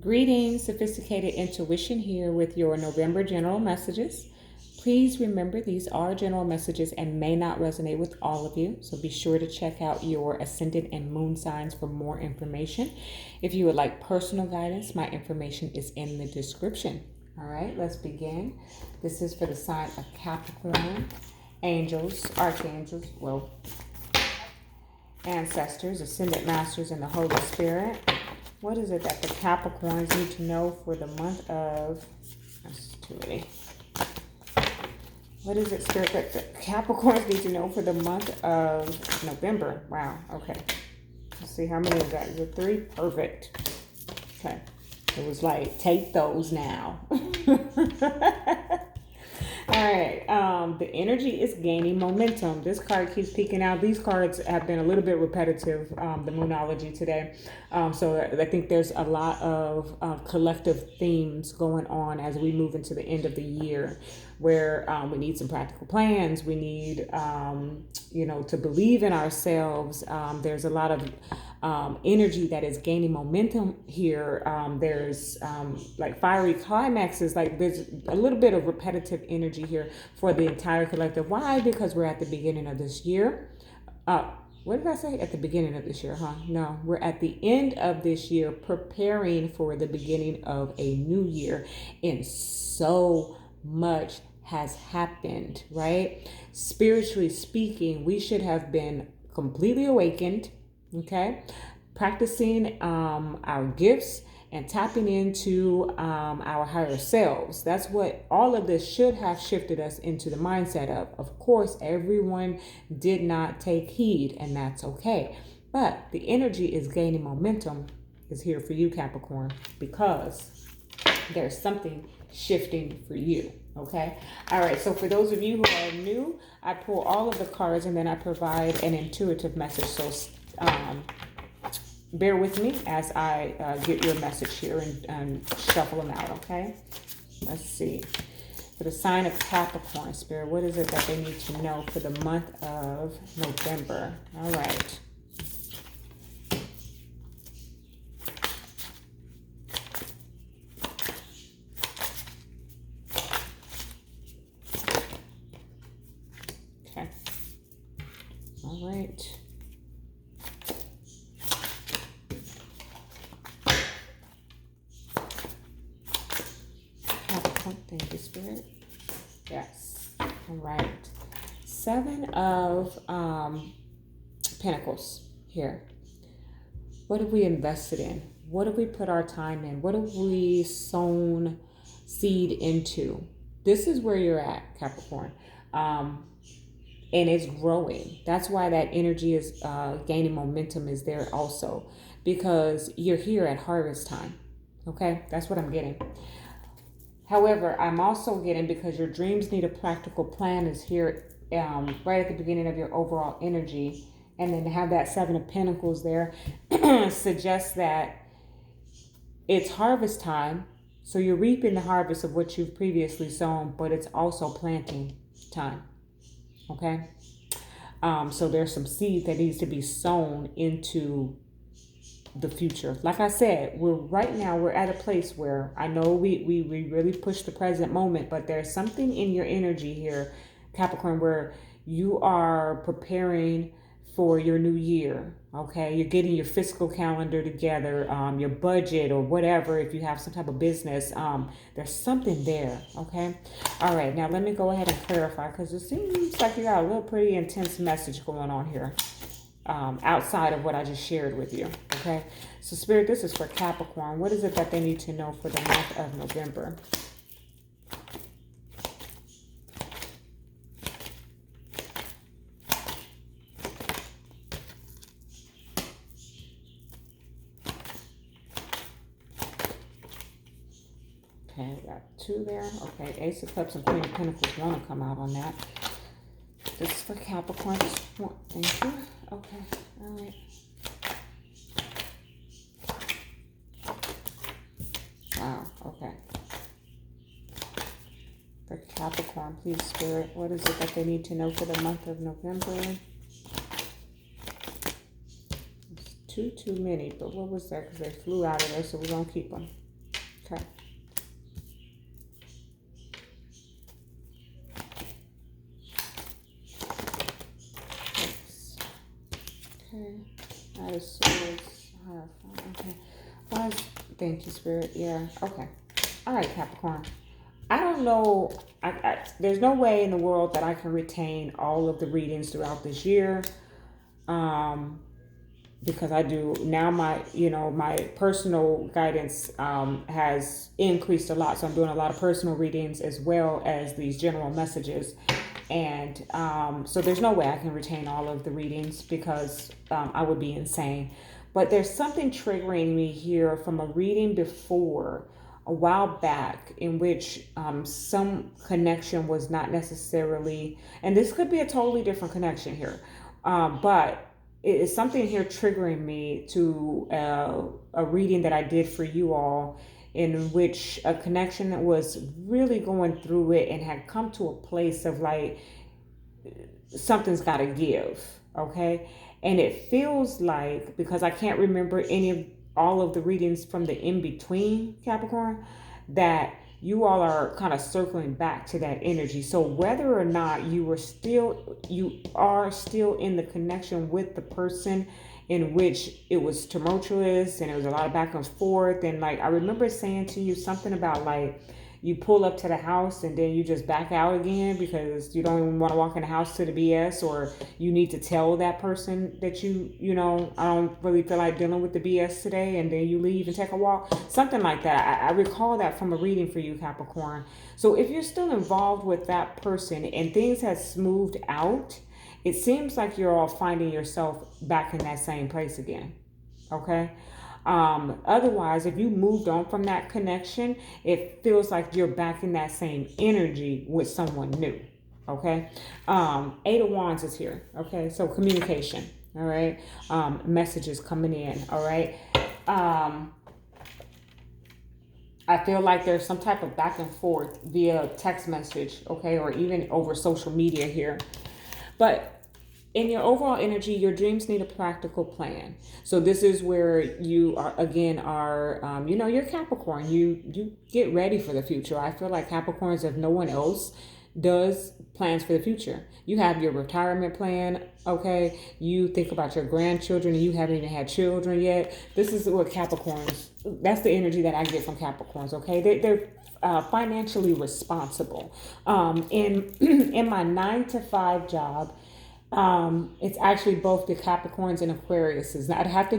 Greetings, Sophisticated Intuition here with your November general messages. Please remember these are general messages and may not resonate with all of you, so be sure to check out your ascendant and moon signs for more information. If you would like personal guidance, my information is in the description. All right, let's begin. This is for the sign of Capricorn, angels, archangels, ancestors, ascendant masters, and the Holy Spirit. What is it that the Capricorns need to know for the month of... That's too many. What is it, Spirit, that the Capricorns need to know for the month of November? Wow, okay. Let's see, how many is that? Is it 3? Perfect. Okay. It was like, take those now. All right. The energy is gaining momentum. This card keeps peeking out. These cards have been a little bit repetitive, the Moonology today. So I think there's a lot of collective themes going on as we move into the end of the year, where we need some practical plans. We need, to believe in ourselves. There's a lot of energy that is gaining momentum here. There's like fiery climaxes, like there's a little bit of repetitive energy here for the entire collective. Why? Because we're at the beginning of this year. What did I say? At the beginning of this year, huh? No, we're at the end of this year, preparing for the beginning of a new year. And so much has happened, right? Spiritually speaking, we should have been completely awakened, okay? Practicing our gifts and tapping into our higher selves. That's what all of this should have shifted us into the mindset of. Of course, everyone did not take heed, and that's okay. But the energy is gaining momentum is here for you, Capricorn, because there's something shifting for you. Okay. All right. So for those of you who are new, I pull all of the cards and then I provide an intuitive message. So bear with me as I get your message here and shuffle them out. Okay. Let's see. For the sign of Capricorn, Spirit, what is it that they need to know for the month of November? All right. All right. Capricorn, thank you, Spirit. Yes. All right. 7 of Pentacles here. What have we invested in? What have we put our time in? What have we sown seed into? This is where you're at, Capricorn. And it's growing. That's why that energy is gaining momentum is there also, because you're here at harvest time. Okay, that's what I'm getting. However, I'm also getting, because your dreams need a practical plan, is here right at the beginning of your overall energy. And then to have that 7 of Pentacles there suggests that it's harvest time. So you're reaping the harvest of what you've previously sown, but it's also planting time. Okay. So there's some seed that needs to be sown into the future. Like I said, we're at a place where I know we really push the present moment, but there's something in your energy here, Capricorn, where you are preparing for your new year. Okay. You're getting your fiscal calendar together, your budget or whatever. If you have some type of business, there's something there. Okay. All right. Now let me go ahead and clarify, because it seems like you got a little pretty intense message going on here, outside of what I just shared with you. Okay. So Spirit, this is for Capricorn. What is it that they need to know for the month of November? Okay, we got 2 there. Okay, Ace of Cups and Queen of Pentacles want to come out on that. This is for Capricorn. Thank you. Okay, all right. Wow, okay. For Capricorn, please, Spirit, what is it that they need to know for the month of November? It's too many, but what was that? Because they flew out of there, so we're going to keep them. Okay. Okay. That is swords. Okay. Five. Thank you, Spirit. Yeah. Okay. All right, Capricorn. I don't know. There's no way in the world that I can retain all of the readings throughout this year. Um, because I do now, my personal guidance has increased a lot. So I'm doing a lot of personal readings as well as these general messages. And so there's no way I can retain all of the readings because I would be insane. But there's something triggering me here from a reading before a while back in which some connection was not necessarily, and this could be a totally different connection here, but it is something here triggering me to a reading that I did for you all, in which a connection that was really going through it and had come to a place of like, something's got to give, okay? And it feels like, because I can't remember all of the readings from the in between, Capricorn, that you all are kind of circling back to that energy. So whether or not you are still in the connection with the person in which it was tumultuous and it was a lot of back and forth, and like I remember saying to you something about like you pull up to the house and then you just back out again because you don't even want to walk in the house to the BS, or you need to tell that person that you know, I don't really feel like dealing with the BS today, and then you leave and take a walk, something like that. I recall that from a reading for you, Capricorn. So if you're still involved with that person and things have smoothed out, it seems like you're all finding yourself back in that same place again. Okay. Otherwise, if you moved on from that connection, it feels like you're back in that same energy with someone new. Okay. Eight of Wands is here. Okay. So communication. All right. Messages coming in. All right. I feel like there's some type of back and forth via text message. Okay. Or even over social media here. But in your overall energy, your dreams need a practical plan. So this is where you are, again, you're Capricorn. You get ready for the future. I feel like Capricorns, if no one else does plans for the future. You have your retirement plan, okay? You think about your grandchildren and you haven't even had children yet. This is what Capricorns, that's the energy that I get from Capricorns, okay? They're financially responsible. In my 9 to 5 job, it's actually both the Capricorns and Aquariuses. Now, I'd have to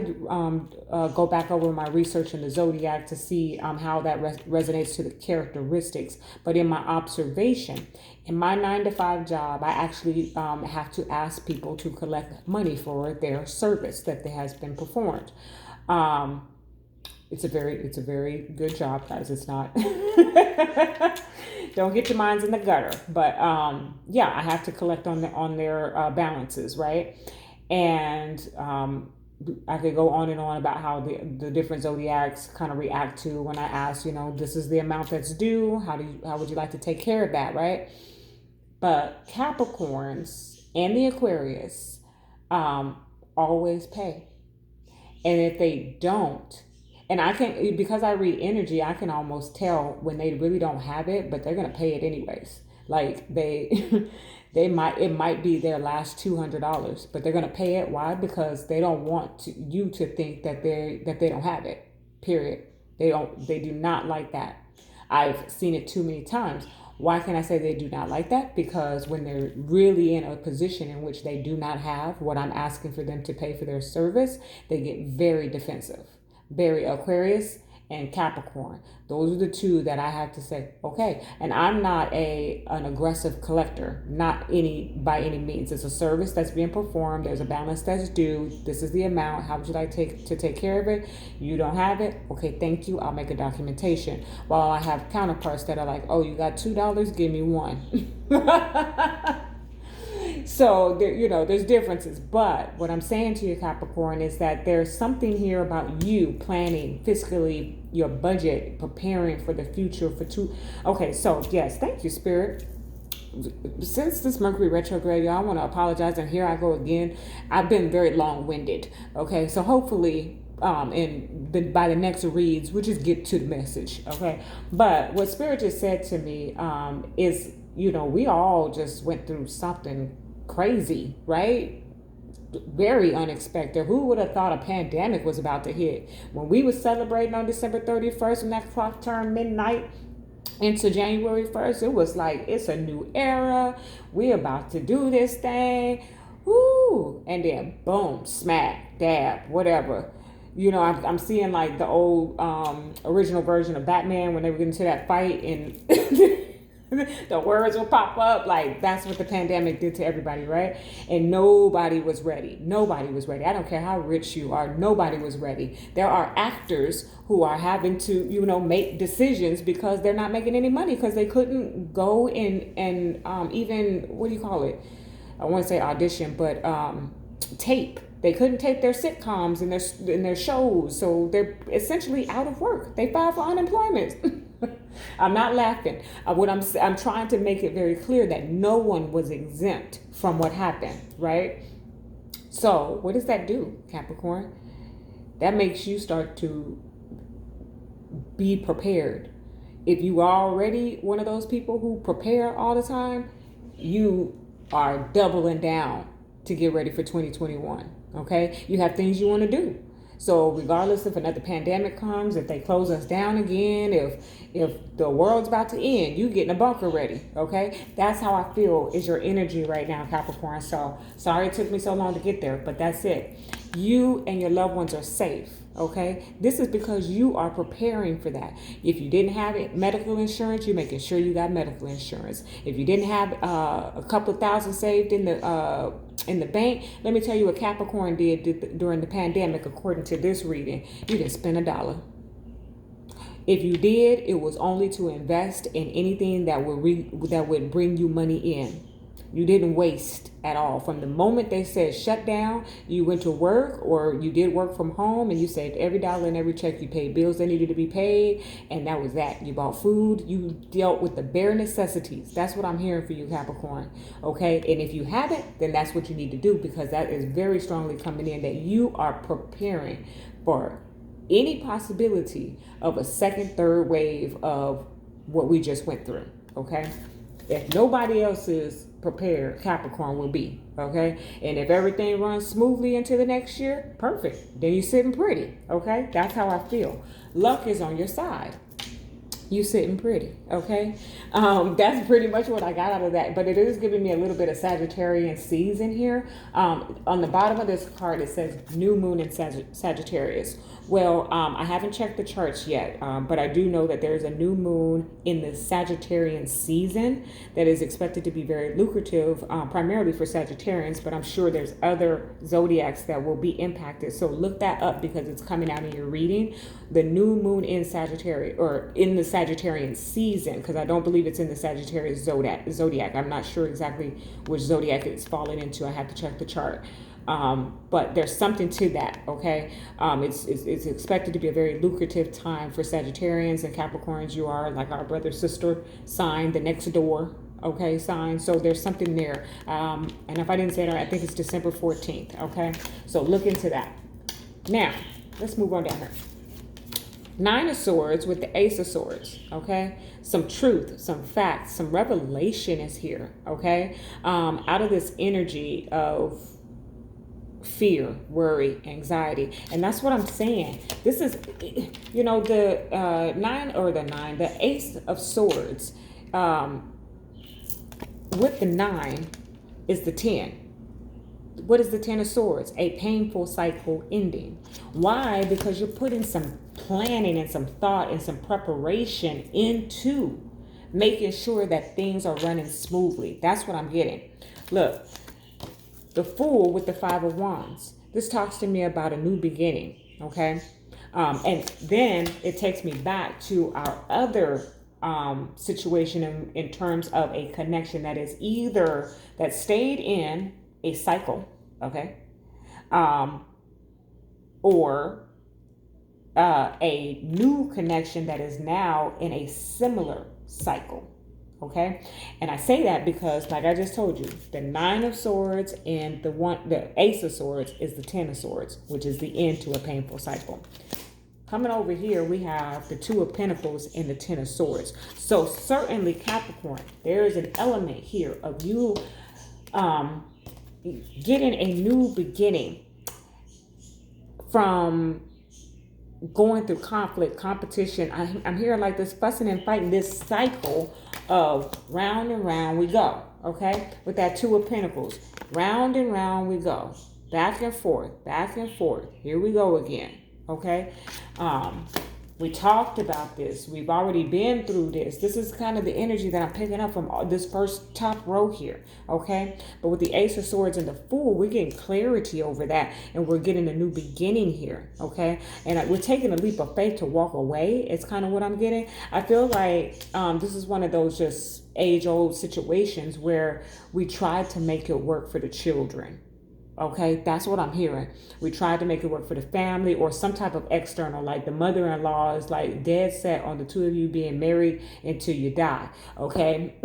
go back over my research in the zodiac to see how that resonates to the characteristics. But in my observation, in my 9 to 5 job, I actually have to ask people to collect money for their service that has been performed. It's a very good job, guys. It's not. Don't get your minds in the gutter, but yeah, I have to collect on their balances, right? And I could go on and on about how the different zodiacs kind of react to when I ask, this is the amount that's due. How would you like to take care of that, right? But Capricorns and the Aquarius always pay, and if they don't. And I can, because I read energy, I can almost tell when they really don't have it, but they're going to pay it anyways. Like it might be their last $200, but they're going to pay it. Why? Because they don't want you to think that they don't have it. Period. They do not like that. I've seen it too many times. Why can I say they do not like that? Because when they're really in a position in which they do not have what I'm asking for them to pay for their service, they get very defensive. Very Aquarius and Capricorn. Those are the two that I have to say, okay. And I'm not an aggressive collector, not by any means. It's a service that's being performed. There's a balance that's due. This is the amount. How would you like to take care of it? You don't have it? Okay, thank you. I'll make a documentation. While I have counterparts that are like, oh, you got $2? Give me $1. So there's differences, but what I'm saying to you, Capricorn, is that there's something here about you planning fiscally your budget, preparing for the future Okay, so yes, thank you, Spirit. Since this Mercury retrograde, y'all, I want to apologize, and here I go again. I've been very long-winded. Okay, so hopefully and by the next reads, we'll just get to the message, okay? But what Spirit just said to me is, we all just went through something crazy, right? Very unexpected. Who would have thought a pandemic was about to hit? When we were celebrating on December 31st, when that clock turned midnight into January 1st, it was like, it's a new era. We're about to do this thing. Woo! And then boom, smack, dab, whatever. I'm seeing like the old original version of Batman when they were getting to that fight and the words will pop up. Like, that's what the pandemic did to everybody, right? And nobody was ready. Nobody was ready. I don't care how rich you are. Nobody was ready. There are actors who are having to, make decisions because they're not making any money because they couldn't go and even, what do you call it? I want to say audition, but tape. They couldn't tape their sitcoms and their shows, so they're essentially out of work. They filed for unemployment. I'm not laughing. I'm trying to make it very clear that no one was exempt from what happened, right? So what does that do, Capricorn? That makes you start to be prepared. If you are already one of those people who prepare all the time, you are doubling down to get ready for 2021. Okay, you have things you want to do. So regardless if another pandemic comes, if they close us down again, if the world's about to end, you getting a bunker ready. Okay, that's how I feel is your energy right now, Capricorn. So sorry it took me so long to get there, but that's it. You and your loved ones are safe. Okay, this is because you are preparing for that. If you didn't have it, medical insurance, you're making sure you got medical insurance. If you didn't have a couple of thousand saved in the bank, let me tell you what Capricorn did during the pandemic. According to this reading, you didn't spend $1. If you did, it was only to invest in anything that would bring you money in. You didn't waste at all. From the moment they said shut down, you went to work or you did work from home and you saved every dollar and every check. You paid bills that needed to be paid, and that was that. You bought food. You dealt with the bare necessities. That's what I'm hearing for you, Capricorn. Okay? And if you haven't, then that's what you need to do, because that is very strongly coming in that you are preparing for any possibility of a second, third wave of what we just went through. Okay? If nobody else is prepared, Capricorn will be, okay? And if everything runs smoothly into the next year, perfect. Then you're sitting pretty, okay? That's how I feel. Luck is on your side. You sitting pretty, okay? That's pretty much what I got out of that. But it is giving me a little bit of Sagittarian season here. On the bottom of this card, it says new moon in Sagittarius. Well, I haven't checked the charts yet, but I do know that there's a new moon in the Sagittarian season that is expected to be very lucrative, primarily for Sagittarians, but I'm sure there's other zodiacs that will be impacted. So look that up because it's coming out in your reading. The new moon in Sagittarius, or in the Sagittarian season, because I don't believe it's in the Sagittarius zodiac. I'm not sure exactly which zodiac it's falling into. I have to check the chart. But there's something to that, okay? It's expected to be a very lucrative time for Sagittarians and Capricorns. You are like our brother, sister sign, the next door, okay, sign. So there's something there. And if I didn't say it right, I think it's December 14th, okay? So look into that. Now, let's move on down here. 9 of Swords with the Ace of Swords, okay? Some truth, some facts, some revelation is here, okay? Out of this energy of fear, worry, anxiety. And that's what I'm saying. This is, the the Ace of Swords with the 9 is the 10. What is the 10 of Swords? A painful cycle ending. Why? Because you're putting some planning and some thought and some preparation into making sure that things are running smoothly. That's what I'm getting. Look, the Fool with the 5 of Wands. This talks to me about a new beginning, okay? And then it takes me back to our other situation in terms of a connection that is either that stayed in a cycle, okay? Or a new connection that is now in a similar cycle, Okay, and I say that because, like I just told you, the Nine of Swords and the Ace of Swords is the Ten of Swords, which is the end to a painful cycle. Coming over here, we have the Two of Pentacles and the Ten of Swords. So certainly, Capricorn, there is an element here of you getting a new beginning from going through conflict, competition. I'm hearing like this fussing and fighting, this cycle of round and round we go, okay? With that Two of Pentacles, round and round we go, back and forth, here we go again, okay? We talked about this. We've already been through this. This is kind of the energy that I'm picking up from this first top row here, okay? But with the Ace of Swords and the Fool, we're getting clarity over that, and we're getting a new beginning here, okay? And we're taking a leap of faith to walk away. It's kind of what I'm getting. I feel like this is one of those just age-old situations where we tried to make it work for the children. Okay, that's what I'm hearing. We tried to make it work for the family or some type of external, like the mother-in-law is like dead set on the two of you being married until you die. Okay,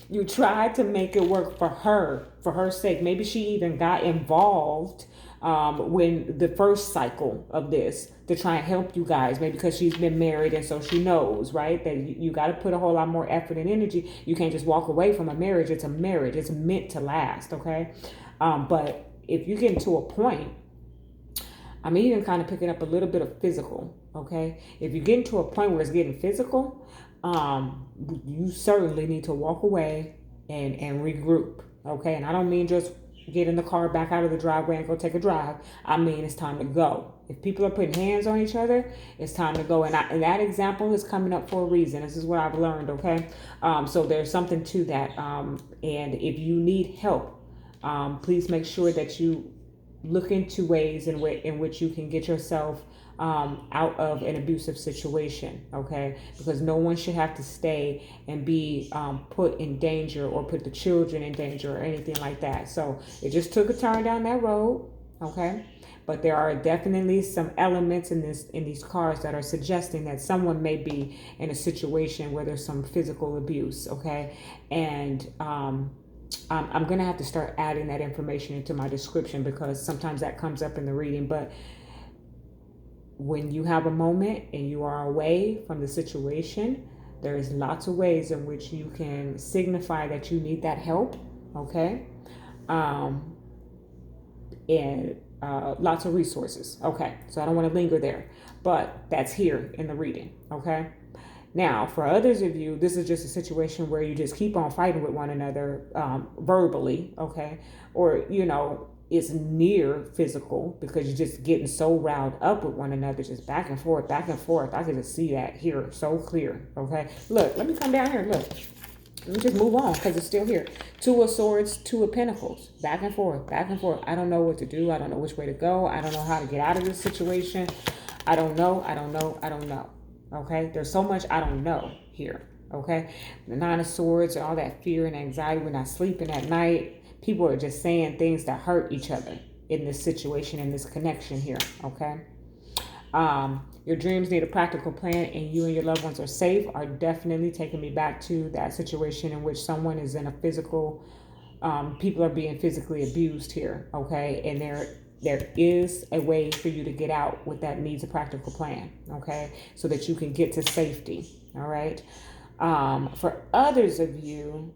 you tried to make it work for her sake. Maybe she even got involved when the first cycle of this to try and help you guys, maybe because she's been married and so she knows, right, that you got to put a whole lot more effort and energy. You can't just walk away from a marriage. It's a marriage. It's meant to last. Okay. But if you get into a point, I'm even kind of picking up a little bit of physical, okay? If you get into a point where it's getting physical, you certainly need to walk away and regroup, okay? And I don't mean just get in the car, back out of the driveway and go take a drive. I mean, it's time to go. If people are putting hands on each other, it's time to go. And that example is coming up for a reason. This is what I've learned, okay? So there's something to that. And if you need help, please make sure that you look into ways in which you can get yourself out of an abusive situation, okay? Because no one should have to stay and be put in danger or put the children in danger or anything like that. So it just took a turn down that road, okay? But there are definitely some elements in these cards that are suggesting that someone may be in a situation where there's some physical abuse, okay? And I'm going to have to start adding that information into my description because sometimes that comes up in the reading. But when you have a moment and you are away from the situation, there's lots of ways in which you can signify that you need that help, okay? And lots of resources, okay? So I don't want to linger there, but that's here in the reading, okay? Now, for others of you, this is just a situation where you just keep on fighting with one another verbally, okay? Or, it's near physical because you're just getting so riled up with one another, just back and forth, back and forth. I can just see that here so clear, okay? Look, let me come down here. Look, let me just move on because it's still here. Two of Swords, Two of Pentacles, back and forth, back and forth. I don't know what to do. I don't know which way to go. I don't know how to get out of this situation. I don't know. Okay, there's so much I don't know here, okay? The Nine of Swords and all that fear and anxiety. We're not sleeping at night. People are just saying things that hurt each other in this situation, in this connection here, okay? Your dreams need a practical plan and you and your loved ones are safe are definitely taking me back to that situation in which someone is in a physical, people are being physically abused here, okay? And there is a way for you to get out with that needs a practical plan, okay? So that you can get to safety, all right? For others of you,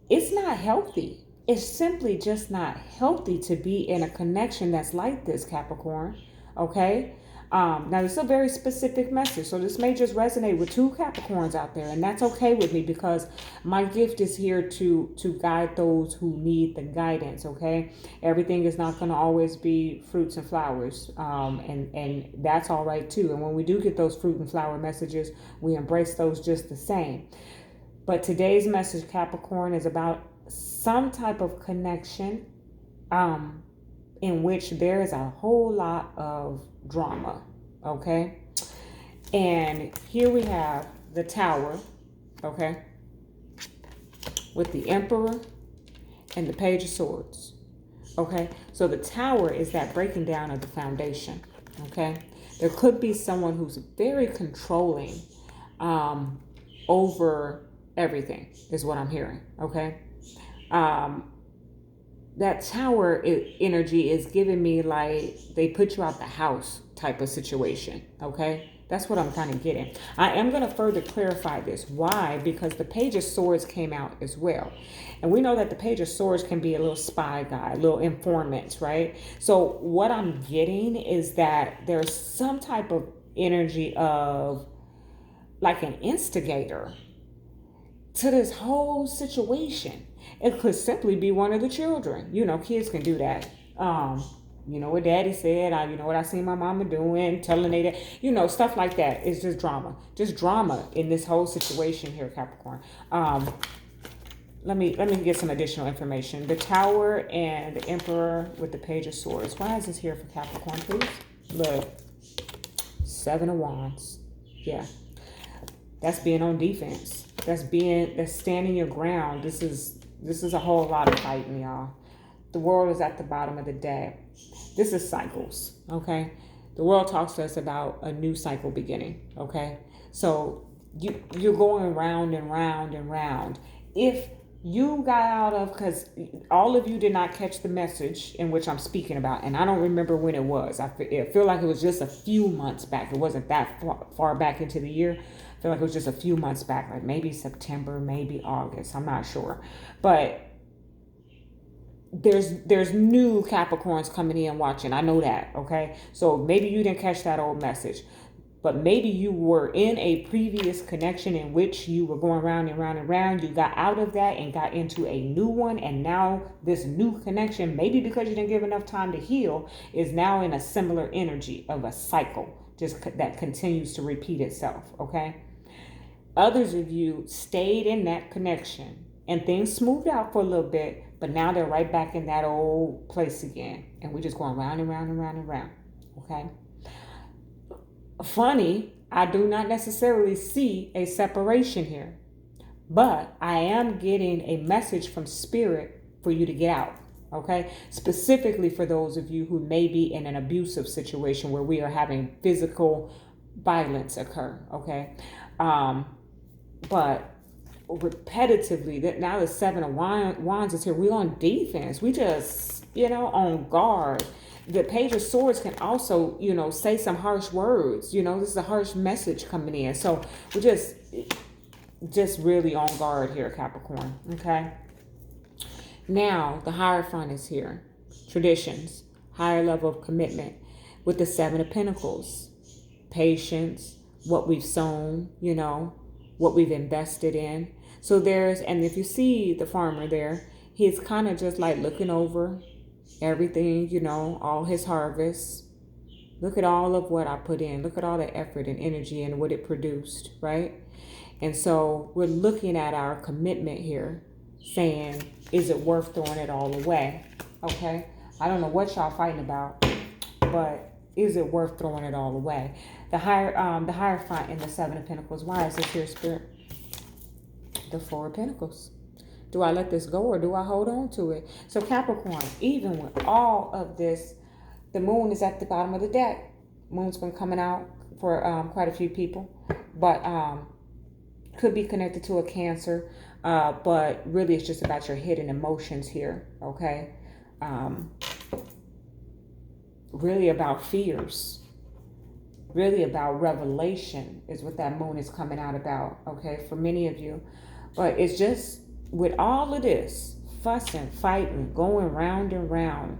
it's not healthy. It's simply just not healthy to be in a connection that's like this, Capricorn, okay? Now, it's a very specific message, so this may just resonate with two Capricorns out there, and that's okay with me because my gift is here to guide those who need the guidance, okay? Everything is not going to always be fruits and flowers, and that's all right, too. And when we do get those fruit and flower messages, we embrace those just the same. But today's message, Capricorn, is about some type of connection in which there is a whole lot of drama, okay? And here we have the Tower, okay, with the Emperor and the Page of Swords, okay? So the Tower is that breaking down of the foundation, okay? There could be someone who's very controlling over everything is what I'm hearing. Okay. That tower energy is giving me like they put you out the house type of situation. Okay. That's what I'm kind of getting. I am going to further clarify this. Why? Because the Page of Swords came out as well. And we know that the Page of Swords can be a little spy guy, a little informant, right? So what I'm getting is that there's some type of energy of like an instigator to this whole situation. It could simply be one of the children. You know, kids can do that. You know what daddy said, you know what I seen my mama doing, telling they that, you know, stuff like that. It's just drama in this whole situation here, Capricorn. Let me get some additional information. The Tower and the Emperor with the Page of Swords. Why is this here for Capricorn, please? Look, 7 of Wands. Yeah, that's being on defense. That's standing your ground. This is a whole lot of fighting, y'all. The world is at the bottom of the deck. This is cycles, okay? The world talks to us about a new cycle beginning, okay? So you're going round and round and round. If you got out of, because all of you did not catch the message in which I'm speaking about, and I don't remember when it was. I feel like it was just a few months back. It wasn't that far back into the year. I feel like it was just a few months back, like maybe September, maybe August. I'm not sure. But there's new Capricorns coming in watching. I know that, okay? So maybe you didn't catch that old message, but maybe you were in a previous connection in which you were going round and round and round. You got out of that and got into a new one, and now this new connection, maybe because you didn't give enough time to heal, is now in a similar energy of a cycle, just that continues to repeat itself, okay? Others of you stayed in that connection and things smoothed out for a little bit, but now they're right back in that old place again. And we're just going round and round and round and round. Okay? Funny, I do not necessarily see a separation here. But I am getting a message from Spirit for you to get out. Okay? Specifically for those of you who may be in an abusive situation where we are having physical violence occur. Okay? But repetitively, that now the 7 of Wands is here. We're on defense. We just, on guard. The Page of Swords can also, say some harsh words. This is a harsh message coming in. So we're just really on guard here, Capricorn. Okay. Now the Hierophant is here. Traditions, higher level of commitment with the 7 of Pentacles. Patience, what we've sown, what we've invested in. So and if you see the farmer there, he's kind of just like looking over everything, all his harvests. Look at all of what I put in. Look at all the effort and energy and what it produced, right? And so we're looking at our commitment here, saying, is it worth throwing it all away? Okay? I don't know what y'all fighting about, but is it worth throwing it all away? The Hierophant and the 7 of Pentacles. Why is this here, Spirit? The 4 of Pentacles. Do I let this go or do I hold on to it? So Capricorn, even with all of this, the moon is at the bottom of the deck. Moon's been coming out for quite a few people, but could be connected to a Cancer, but really it's just about your hidden emotions here, okay? Really about fears. Really about revelation is what that moon is coming out about, okay, for many of you. But it's just with all of this fussing, fighting, going round and round,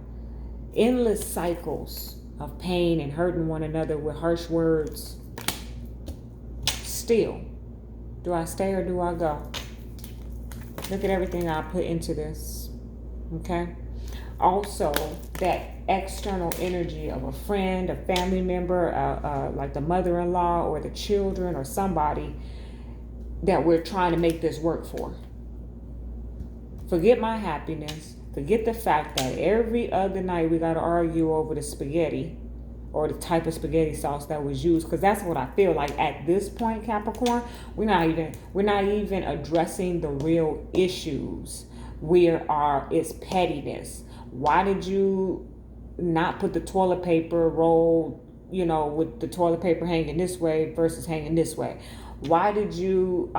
endless cycles of pain and hurting one another with harsh words. Still, do I stay or do I go? Look at everything I put into this, okay? Also, that external energy of a friend, a family member, like the mother-in-law or the children or somebody that we're trying to make this work for. Forget my happiness. Forget the fact that every other night we got to argue over the spaghetti or the type of spaghetti sauce that was used, because that's what I feel like at this point, Capricorn. We're not even addressing the real issues. It's pettiness. Why did you not put the toilet paper roll, with the toilet paper hanging this way versus hanging this way? Why did you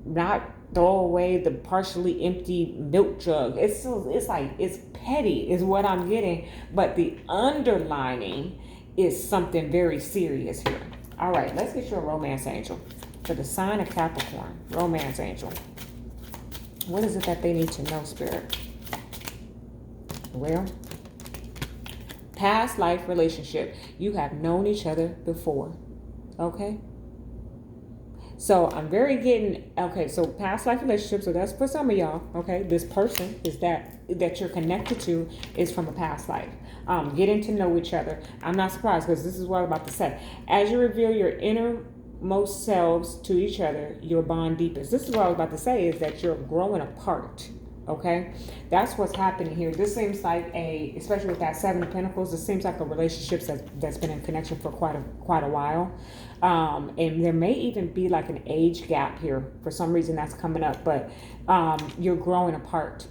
not throw away the partially empty milk jug. It's like it's petty is what I'm getting, but the underlining is something very serious here. All right, let's get you a romance angel for the sign of Capricorn. Romance angel. What is it that they need to know, Spirit? Well, past life relationship. You have known each other before. Okay? So I'm very getting, okay, so past life relationship, so that's for some of y'all, okay? This person is that you're connected to is from a past life. Getting to know each other. I'm not surprised because this is what I'm about to say. As you reveal your innermost selves to each other, your bond deepens. This is what I was about to say is that you're growing apart. Okay, that's what's happening here. This seems like especially with that Seven of Pentacles, it seems like a relationship that's been in connection for quite a while. And there may even be like an age gap here. For some reason that's coming up, but you're growing apart.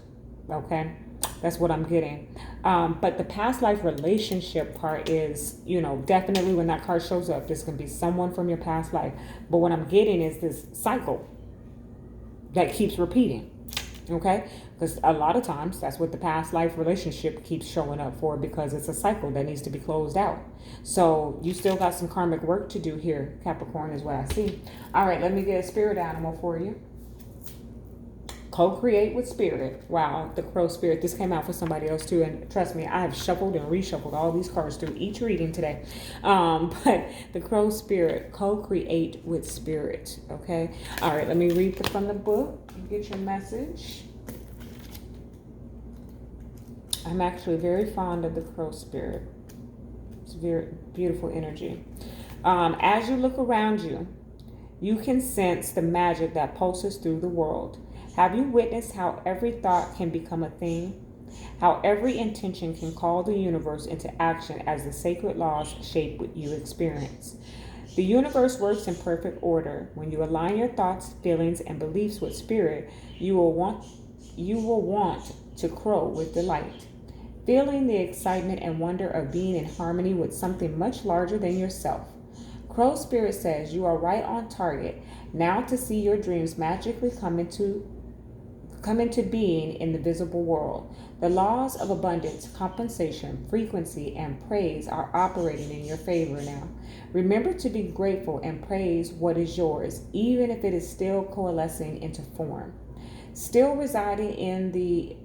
Okay, that's what I'm getting. But the past life relationship part is, definitely when that card shows up, there's going to be someone from your past life. But what I'm getting is this cycle that keeps repeating. Okay, because a lot of times that's what the past life relationship keeps showing up for, because it's a cycle that needs to be closed out. So you still got some karmic work to do here, Capricorn, is what I see. All right, let me get a spirit animal for you. Co-create with spirit. Wow, the crow spirit. This came out for somebody else too, and trust me, I have shuffled and reshuffled all these cards through each reading today. But the crow spirit, co-create with spirit. Okay. All right, let me read from the book and get your message. I'm actually very fond of the crow spirit. It's very beautiful energy. As you look around you, you can sense the magic that pulses through the world. Have you witnessed how every thought can become a thing? How every intention can call the universe into action as the sacred laws shape what you experience? The universe works in perfect order. When you align your thoughts, feelings, and beliefs with spirit, you will want to crow with delight, feeling the excitement and wonder of being in harmony with something much larger than yourself. Crow spirit says you are right on target now to see your dreams magically come into being in the visible world. The laws of abundance, compensation, frequency, and praise are operating in your favor now. Remember to be grateful and praise what is yours, even if it is still coalescing into form. Still residing in the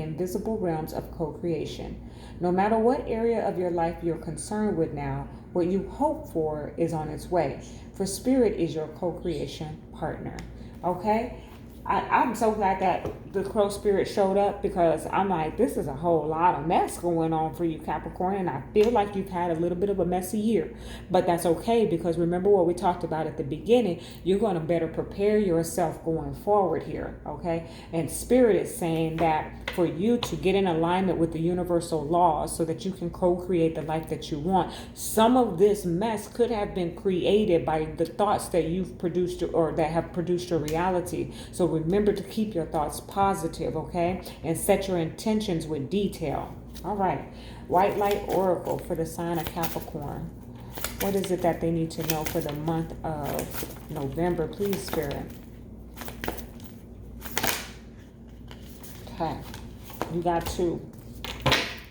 invisible realms of co-creation. No matter what area of your life you're concerned with now, what you hope for is on its way. For spirit is your co-creation partner. Okay? I'm so glad that the crow spirit showed up, because I'm like, this is a whole lot of mess going on for you, Capricorn, and I feel like you've had a little bit of a messy year, but that's okay, because remember what we talked about at the beginning, you're going to better prepare yourself going forward here, okay? And spirit is saying that for you to get in alignment with the universal laws so that you can co-create the life that you want. Some of this mess could have been created by the thoughts that you've produced or that have produced your reality. So remember to keep your thoughts positive, okay? And set your intentions with detail. All right. White Light Oracle for the sign of Capricorn. What is it that they need to know for the month of November? Please, Spirit. Okay. You got two.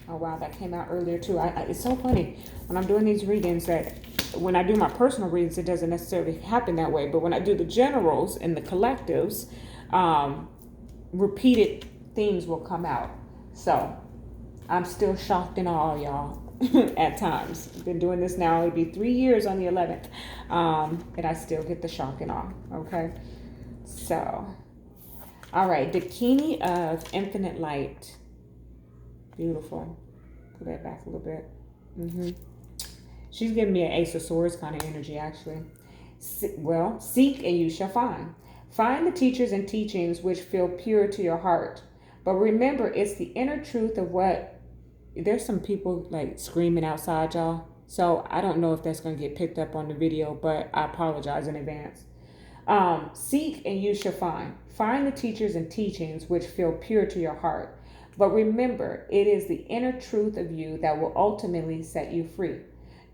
Oh, wow. That came out earlier, too. It's so funny when I'm doing these readings that when I do my personal readings, it doesn't necessarily happen that way. But when I do the generals and the collectives, repeated themes will come out. So I'm still shocked and awe, y'all, at times. I've been doing this now. It'll be 3 years on the 11th. And I still get the shock and awe. Okay. So, all right. Dakini of Infinite Light. Beautiful. Put that back a little bit. She's giving me an Ace of Swords kind of energy, actually. Well, seek and you shall find. Find the teachers and teachings which feel pure to your heart. But remember, it's the inner truth of what... There's some people like screaming outside, y'all. So I don't know if that's going to get picked up on the video, but I apologize in advance. Seek and you shall find. Find the teachers and teachings which feel pure to your heart. But remember, it is the inner truth of you that will ultimately set you free.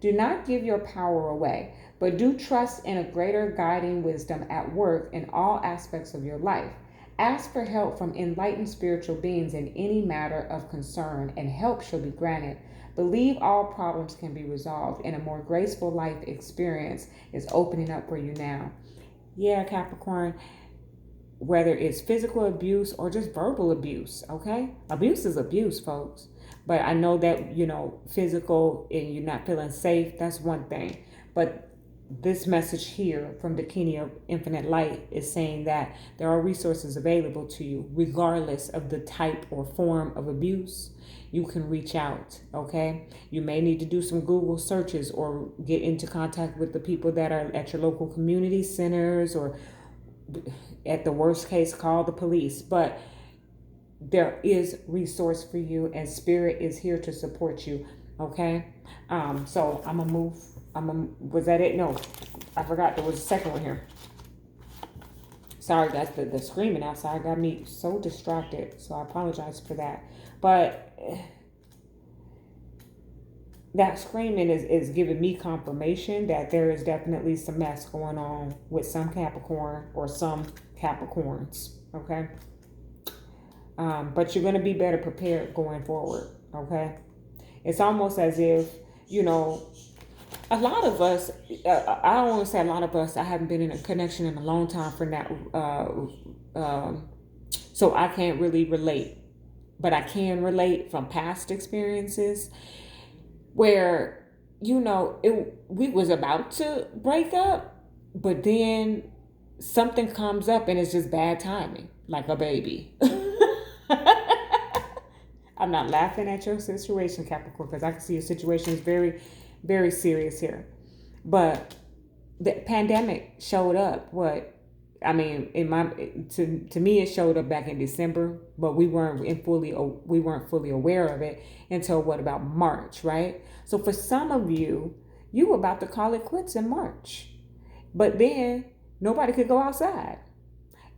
Do not give your power away. But do trust in a greater guiding wisdom at work in all aspects of your life. Ask for help from enlightened spiritual beings in any matter of concern, and help shall be granted. Believe all problems can be resolved, and a more graceful life experience is opening up for you now. Yeah, Capricorn, whether it's physical abuse or just verbal abuse, okay? Abuse is abuse, folks. But I know that, physical and you're not feeling safe, that's one thing. But this message here from the Kini of Infinite Light is saying that there are resources available to you, regardless of the type or form of abuse. You can reach out, okay? You may need to do some Google searches or get into contact with the people that are at your local community centers, or at the worst case, call the police. But there is resource for you, and Spirit is here to support you, okay? So I'm gonna move. Was that it? No, I forgot there was a second one here. Sorry guys, the screaming outside got me so distracted, so I apologize for that. But that screaming is giving me confirmation that there is definitely some mess going on with some Capricorn or some Capricorns, okay? But you're going to be better prepared going forward, okay? It's almost as if, a lot of us, I don't want to say a lot of us, I haven't been in a connection in a long time for that, so I can't really relate. But I can relate from past experiences where, we was about to break up, but then something comes up and it's just bad timing, like a baby. I'm not laughing at your situation, Capricorn, because I can see your situation is very, very serious here. But the pandemic showed up. To me, it showed up back in December, but we weren't fully aware of it until about March, right? So for some of you, you were about to call it quits in March, but then nobody could go outside,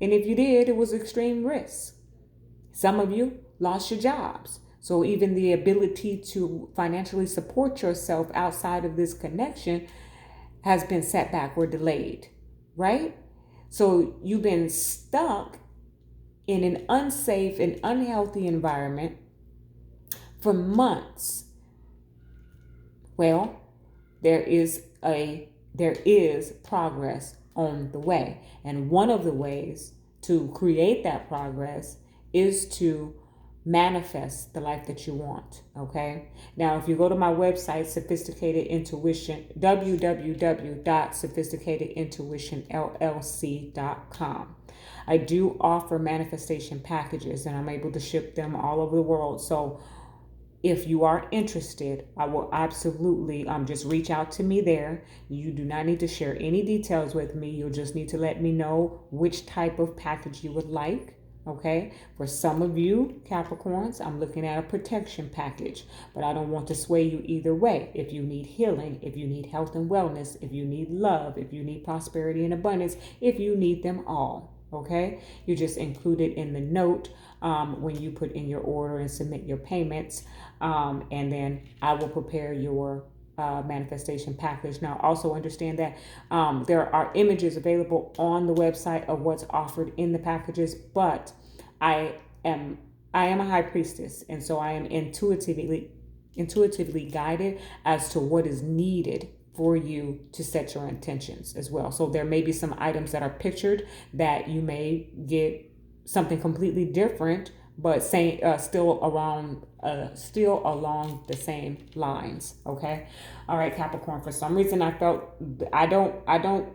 and if you did, it was extreme risk. Some of you lost your jobs. So even the ability to financially support yourself outside of this connection has been set back or delayed, right? So you've been stuck in an unsafe and unhealthy environment for months. Well, there is progress on the way. And one of the ways to create that progress is to manifest the life that you want, okay? Now, if you go to my website, Sophisticated Intuition, www.sophisticatedintuitionllc.com, I do offer manifestation packages, and I'm able to ship them all over the world. So if you are interested, I will absolutely just reach out to me there. You do not need to share any details with me. You'll just need to let me know which type of package you would like. Okay, for some of you Capricorns, I'm looking at a protection package, but I don't want to sway you either way. If you need healing, if you need health and wellness, if you need love, if you need prosperity and abundance, if you need them all, okay, you just include it in the note when you put in your order and submit your payments, and then I will prepare your manifestation package. Now, also understand that there are images available on the website of what's offered in the packages, but I am a high priestess, and so I am intuitively guided as to what is needed for you to set your intentions as well. So there may be some items that are pictured that you may get something completely different, but still along the same lines. Okay. All right, Capricorn. For some reason, I felt I don't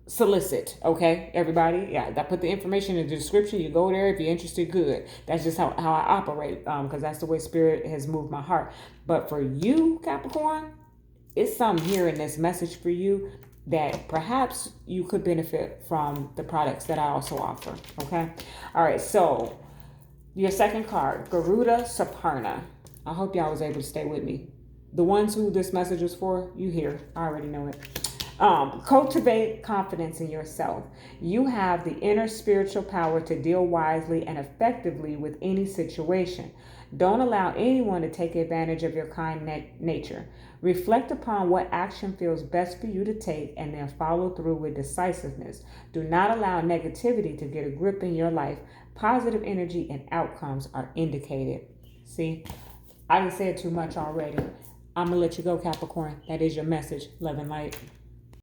solicit. Okay, everybody. Yeah, I put the information in the description. You go there if you're interested. Good. That's just how I operate. Because that's the way Spirit has moved my heart. But for you, Capricorn, it's something here in this message for you that perhaps you could benefit from the products that I also offer. Okay. All right. So your second card, Garuda Saparna. I hope y'all was able to stay with me. The ones who this message is for, you hear. I already know it. Cultivate confidence in yourself. You have the inner spiritual power to deal wisely and effectively with any situation. Don't allow anyone to take advantage of your kind nature. Reflect upon what action feels best for you to take and then follow through with decisiveness. Do not allow negativity to get a grip in your life. Positive energy and outcomes are indicated. See, I done said too much already. I'm going to let you go, Capricorn. That is your message. Love and light.